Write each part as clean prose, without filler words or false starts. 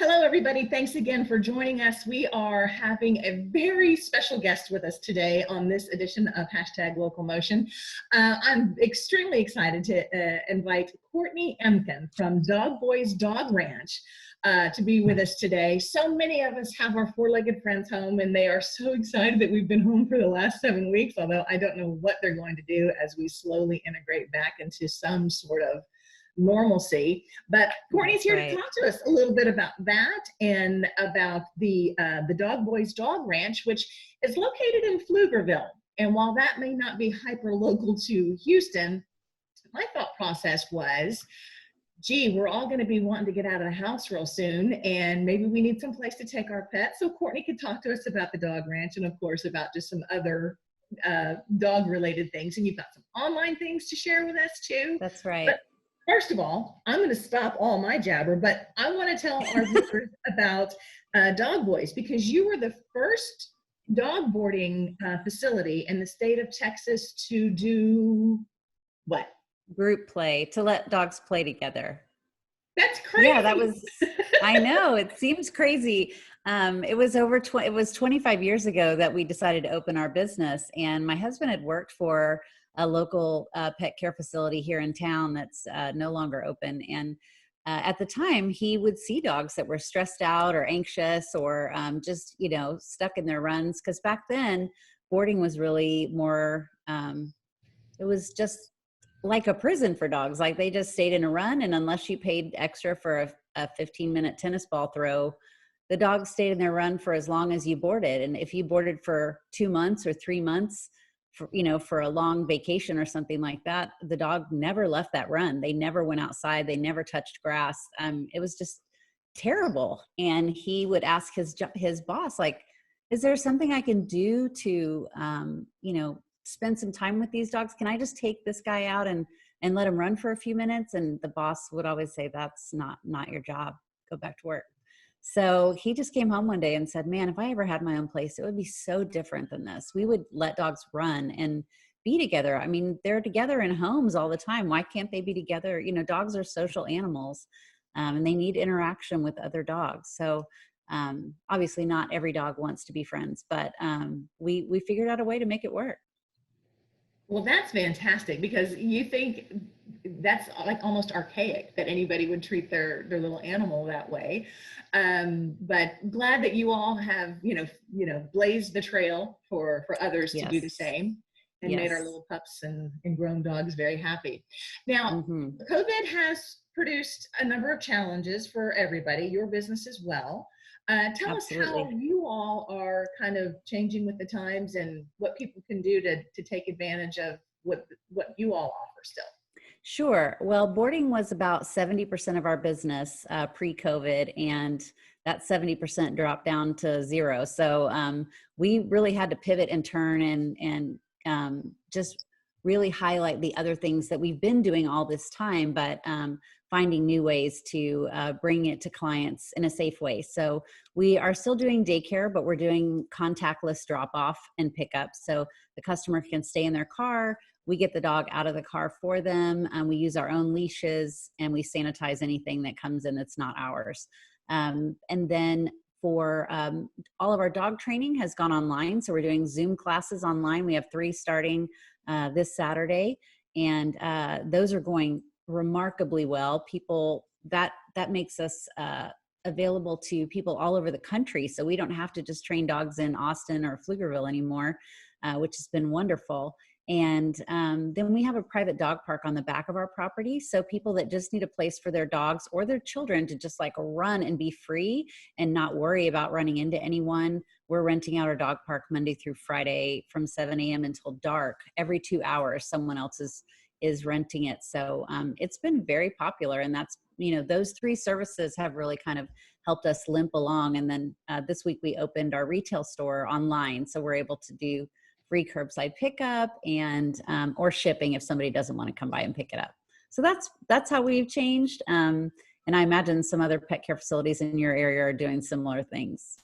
Hello, everybody. Thanks again for joining us. We are having a very special guest with us today on this edition of #LocalMotion. I'm extremely excited to invite Courtney Emken from DogBoy's Dog Ranch to be with us today. So many of us have our four-legged friends home, and they are so excited that we've been home for the last 7 weeks, although I don't know what they're going to do as we slowly integrate back into some sort of normalcy. But Courtney's here to talk to us a little bit about that and about the DogBoy's Dog Ranch, which is located in Pflugerville. And while that may not be hyper local to Houston, my thought process was, gee, we're all going to be wanting to get out of the house real soon, and maybe we need some place to take our pets. So Courtney could talk to us about the dog ranch and, of course, about just some other dog-related things. And you've got some online things to share with us, too. That's right. But first of all, I'm going to stop all my jabber, but I want to tell our viewers about DogBoy's, because you were the first dog boarding facility in the state of Texas to do what? Group play, to let dogs play together. That's crazy. Yeah, that was, I know, it seems crazy. It was 25 years ago that we decided to open our business, and my husband had worked for a local pet care facility here in town that's no longer open. And at the time, he would see dogs that were stressed out or anxious or just, stuck in their runs. Because back then, boarding was really more, it was just like a prison for dogs. Like they just stayed in a run. And unless you paid extra for a 15-minute tennis ball throw, the dogs stayed in their run for as long as you boarded. And if you boarded for 2 months or 3 months, for a long vacation or something like that, the dog never left that run. They never went outside. They never touched grass. It was just terrible. And he would ask his boss, like, is there something I can do to, spend some time with these dogs? Can I just take this guy out and let him run for a few minutes? And the boss would always say, that's not your job. Go back to work. So he just came home one day and said, man, if I ever had my own place, it would be so different than this. We would let dogs run and be together. I mean, they're together in homes all the time. Why can't they be together? Dogs are social animals, and they need interaction with other dogs. So obviously not every dog wants to be friends, but we figured out a way to make it work. Well, that's fantastic, because you think that's like almost archaic that anybody would treat their little animal that way. But glad that you all have, blazed the trail for others to do the same, and made our little pups and grown dogs very happy. Now, COVID has produced a number of challenges for everybody, your business as well. Tell us how you all are kind of changing with the times and what people can do to take advantage of what you all offer still. Sure. Well, boarding was about 70% of our business pre-COVID, and that 70% dropped down to 0. So we really had to pivot and turn and just really highlight the other things that we've been doing all this time, but finding new ways to bring it to clients in a safe way. So we are still doing daycare, but we're doing contactless drop-off and pickup. So the customer can stay in their car. We get the dog out of the car for them, and we use our own leashes, and we sanitize anything that comes in that's not ours. And then for all of our dog training has gone online. So we're doing Zoom classes online. We have 3 starting this Saturday, and those are going remarkably well. People, that makes us available to people all over the country. So we don't have to just train dogs in Austin or Pflugerville anymore, which has been wonderful. And then we have a private dog park on the back of our property. So people that just need a place for their dogs or their children to just like run and be free and not worry about running into anyone. We're renting out our dog park Monday through Friday from 7 a.m. until dark. Every 2 hours, someone else is renting it. So it's been very popular. And that's, those 3 services have really kind of helped us limp along. And then this week we opened our retail store online. So we're able to do free curbside pickup and or shipping if somebody doesn't want to come by and pick it up. So that's how we've changed. And I imagine some other pet care facilities in your area are doing similar things.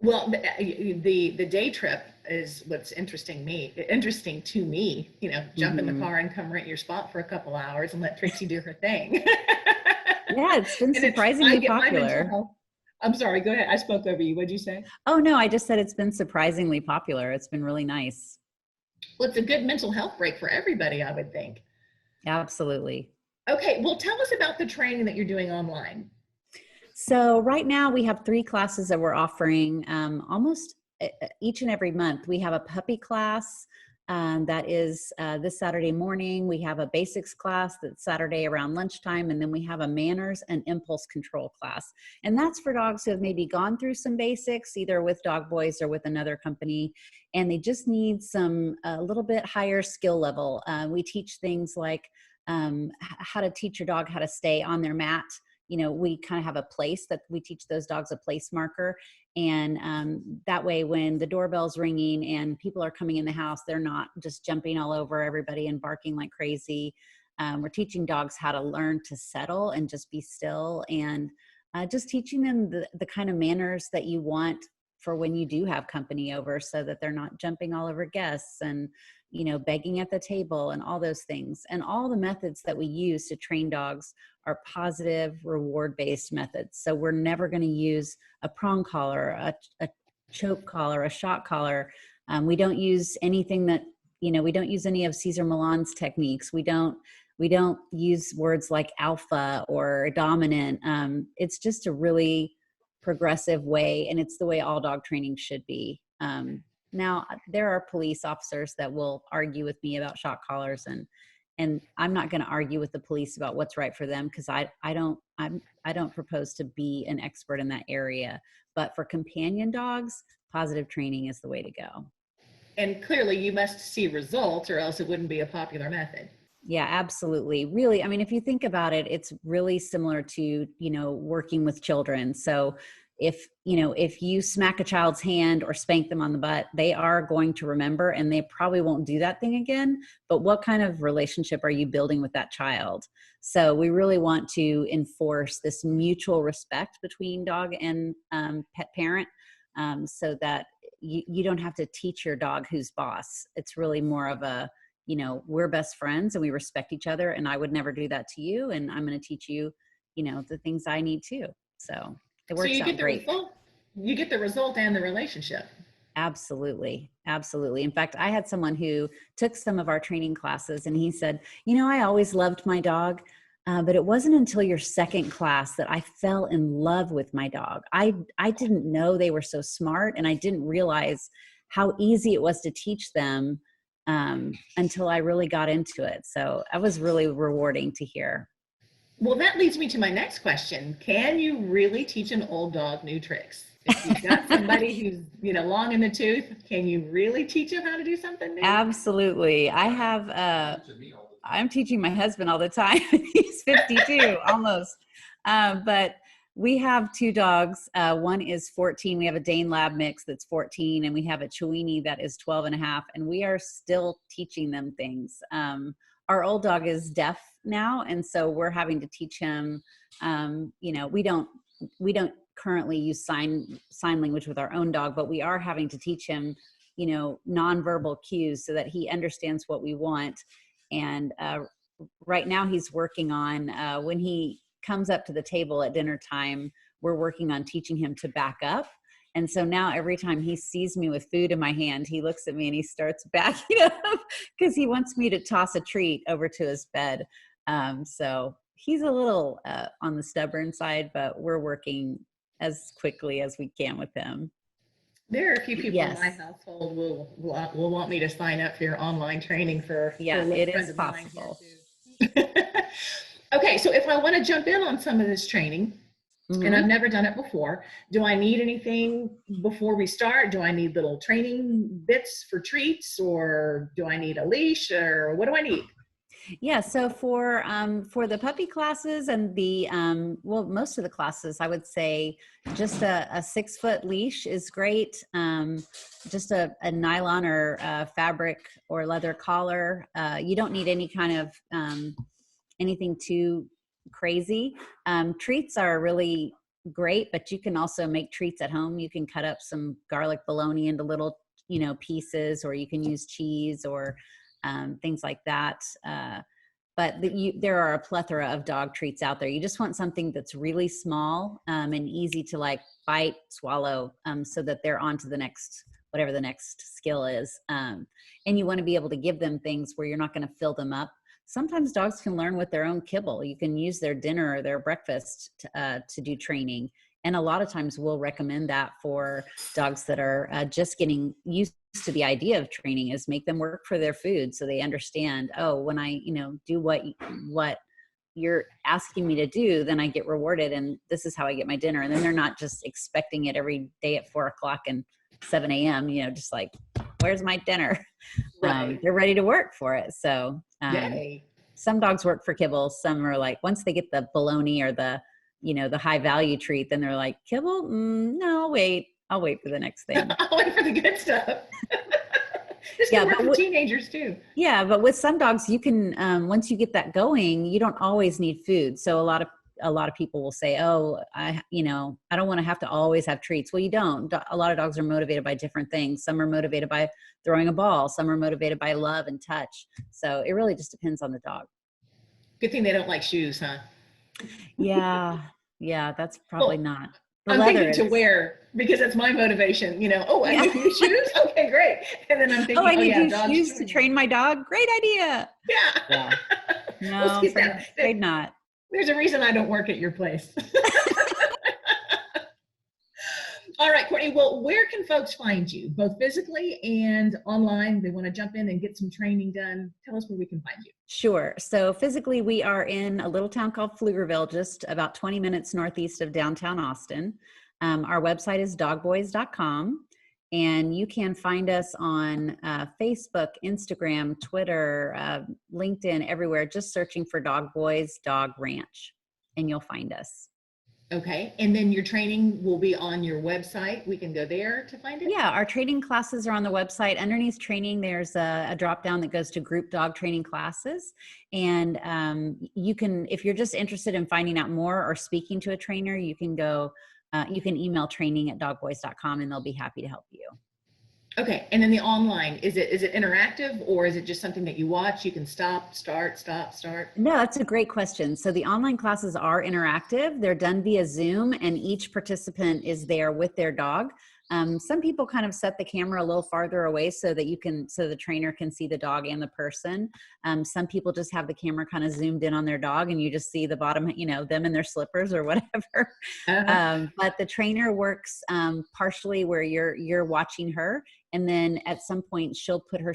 Well, the day trip is what's interesting to me, jump in the car and come rent your spot for a couple hours and let Trixie do her thing. Yeah, it's been And I surprisingly get my mental popular. health. I'm sorry, go ahead. I spoke over you. What'd you say? Oh, no, I just said it's been surprisingly popular. It's been really nice. Well, it's a good mental health break for everybody, I would think. Absolutely. Okay, well, tell us about the training that you're doing online. So right now we have 3 classes that we're offering almost each and every month. We have a puppy class that is this Saturday morning. We have a basics class that's Saturday around lunchtime. And then we have a manners and impulse control class. And that's for dogs who have maybe gone through some basics, either with DogBoy's or with another company. And they just need some a little bit higher skill level. We teach things like how to teach your dog how to stay on their mat. We kind of have a place that we teach those dogs, a place marker. And that way, when the doorbell's ringing and people are coming in the house, they're not just jumping all over everybody and barking like crazy. We're teaching dogs how to learn to settle and just be still, and just teaching them the kind of manners that you want for when you do have company over, so that they're not jumping all over guests and begging at the table and all those things. And all the methods that we use to train dogs are positive, reward-based methods. So we're never going to use a prong collar, a choke collar, a shock collar. We don't use anything that, we don't use any of Cesar Millan's techniques. We don't use words like alpha or dominant. It's just a really progressive way, and it's the way all dog training should be. Now, there are police officers that will argue with me about shock collars, and I'm not going to argue with the police about what's right for them, because I don't propose to be an expert in that area. But for companion dogs, positive training is the way to go. And clearly you must see results, or else it wouldn't be a popular method. Yeah, absolutely. Really, I mean, if you think about it, it's really similar to, working with children. So if you smack a child's hand or spank them on the butt, they are going to remember, and they probably won't do that thing again. But what kind of relationship are you building with that child? So we really want to enforce this mutual respect between dog and pet parent, so that you don't have to teach your dog who's boss. It's really more of a, we're best friends and we respect each other, and I would never do that to you, and I'm going to teach you, the things I need too. So it So works you out get the great. result, you get the result and the relationship. Absolutely. Absolutely. In fact, I had someone who took some of our training classes, and he said, I always loved my dog, but it wasn't until your second class that I fell in love with my dog. I didn't know they were so smart, and I didn't realize how easy it was to teach them until I really got into it. So that was really rewarding to hear. Well, that leads me to my next question. Can you really teach an old dog new tricks? If you've got somebody who's, long in the tooth, can you really teach them how to do something new? Absolutely. I'm teaching my husband all the time. He's 52 almost. But we have 2 dogs. One is 14. We have a Dane Lab mix that's 14, and we have a Chiweenie that is 12 and a half. And we are still teaching them things. Our old dog is deaf now, and so we're having to teach him. We don't currently use sign language with our own dog, but we are having to teach him, nonverbal cues so that he understands what we want. And right now he's working on, when he comes up to the table at dinner time, we're working on teaching him to back up. And so now every time he sees me with food in my hand, he looks at me and he starts backing up because he wants me to toss a treat over to his bed. So he's a little on the stubborn side, but we're working as quickly as we can with him. There are a few people Yes. in my household will want me to sign up for your online training for Yeah, a it friend is of mine possible. here too. Okay, so if I want to jump in on some of this training, and I've never done it before, do I need anything before we start? Do I need little training bits for treats, or do I need a leash, or what do I need? Yeah, so for the puppy classes and the most of the classes, I would say just a 6-foot leash is great. Just a nylon or fabric or leather collar. You don't need any kind of anything too crazy. Treats are really great, but you can also make treats at home. You can cut up some garlic bologna into little pieces, or you can use cheese or things like that. but there are a plethora of dog treats out there. You just want something that's really small and easy to like bite, swallow, so that they're on to the next, whatever the next skill is. And you want to be able to give them things where you're not going to fill them up. Sometimes dogs can learn with their own kibble. You can use their dinner or their breakfast to do training. And a lot of times we'll recommend that for dogs that are just getting used to the idea of training, is make them work for their food so they understand, oh, when I, do what you're asking me to do, then I get rewarded, and this is how I get my dinner. And then they're not just expecting it every day at 4:00 and 7 a.m., just like, where's my dinner? Right. They're ready to work for it. So Yay. some dogs work for kibble. Some are like, once they get the bologna or the high value treat, then they're like, kibble? No, I'll wait for the next thing. I'll wait for the good stuff. This can work for teenagers too. Yeah, but with some dogs, you can, once you get that going, you don't always need food. So a lot of people will say, oh, I don't want to have to always have treats. Well, you don't. A lot of dogs are motivated by different things. Some are motivated by throwing a ball. Some are motivated by love and touch. So it really just depends on the dog. Good thing they don't like shoes, huh? Yeah, that's probably not. I'm thinking to wear, because that's my motivation, I need new shoes? Okay, great. And then I'm thinking, I need new shoes to train my dog? Great idea. Yeah. No, afraid not. There's a reason I don't work at your place. All right, Courtney, well, where can folks find you, both physically and online? They want to jump in and get some training done. Tell us where we can find you. Sure. So physically, we are in a little town called Pflugerville, just about 20 minutes northeast of downtown Austin. Our website is dogboys.com, and you can find us on Facebook, Instagram, Twitter, LinkedIn, everywhere, just searching for Dog Boys Dog Ranch, and you'll find us. Okay. And then your training will be on your website. We can go there to find it? Yeah, our training classes are on the website. Underneath training, there's a drop down that goes to group dog training classes. And you can, if you're just interested in finding out more or speaking to a trainer, you can go, you can email training@dogboys.com, and they'll be happy to help you. Okay. And then the online, is it interactive, or is it just something that you watch? You can stop, start? No, that's a great question. So the online classes are interactive. They're done via Zoom, and each participant is there with their dog. Some people kind of set the camera a little farther away so that so the trainer can see the dog and the person. Some people just have the camera kind of zoomed in on their dog, and you just see the bottom, them in their slippers or whatever. But the trainer works partially where you're watching her, and then at some point she'll put her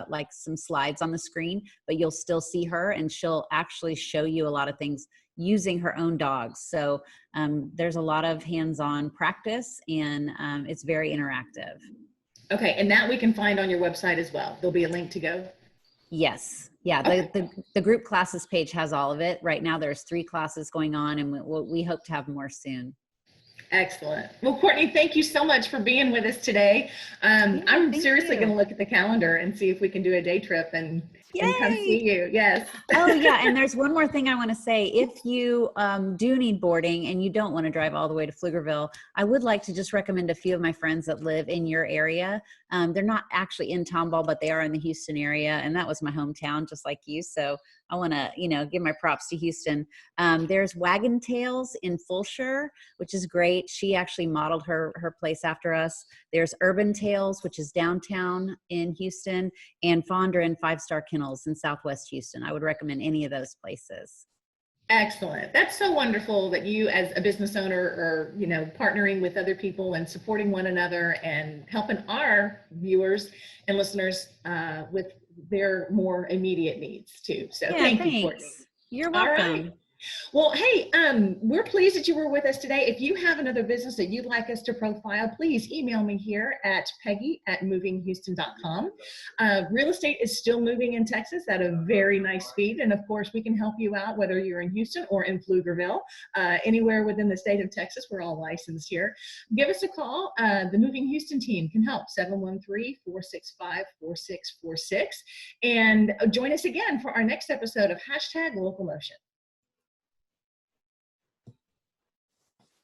like some slides on the screen, but you'll still see her, and she'll actually show you a lot of things using her own dogs. So there's a lot of hands-on practice, and it's very interactive. Okay. And that we can find on your website as well. There'll be a link to go. Yes. Yeah. Okay. The group classes page has all of it. Right now there's 3 classes going on, and we hope to have more soon. Excellent. Well, Courtney, thank you so much for being with us today. I'm seriously going to look at the calendar and see if we can do a day trip and come see you. Yes. Oh yeah. And there's one more thing I want to say. If you do need boarding and you don't want to drive all the way to Pflugerville, I would like to just recommend a few of my friends that live in your area. They're not actually in Tomball, but they are in the Houston area. And that was my hometown, just like you. So I want to, give my props to Houston. There's Wagon Tails in Fulshire, which is great. She actually modeled her place after us. There's Urban Tails, which is downtown in Houston, and Fondra and 5-Star Kennels in Southwest Houston. I would recommend any of those places. Excellent. That's so wonderful that you, as a business owner, are, partnering with other people and supporting one another and helping our viewers and listeners with their more immediate needs too. So thank you, Courtney. You're welcome. All right. Well, hey, we're pleased that you were with us today. If you have another business that you'd like us to profile, please email me here at peggy@movinghouston.com. Real estate is still moving in Texas at a very nice speed. And of course, we can help you out whether you're in Houston or in Pflugerville, anywhere within the state of Texas. We're all licensed here. Give us a call. The Moving Houston team can help, 713-465-4646. And join us again for our next episode of #LocalMotion.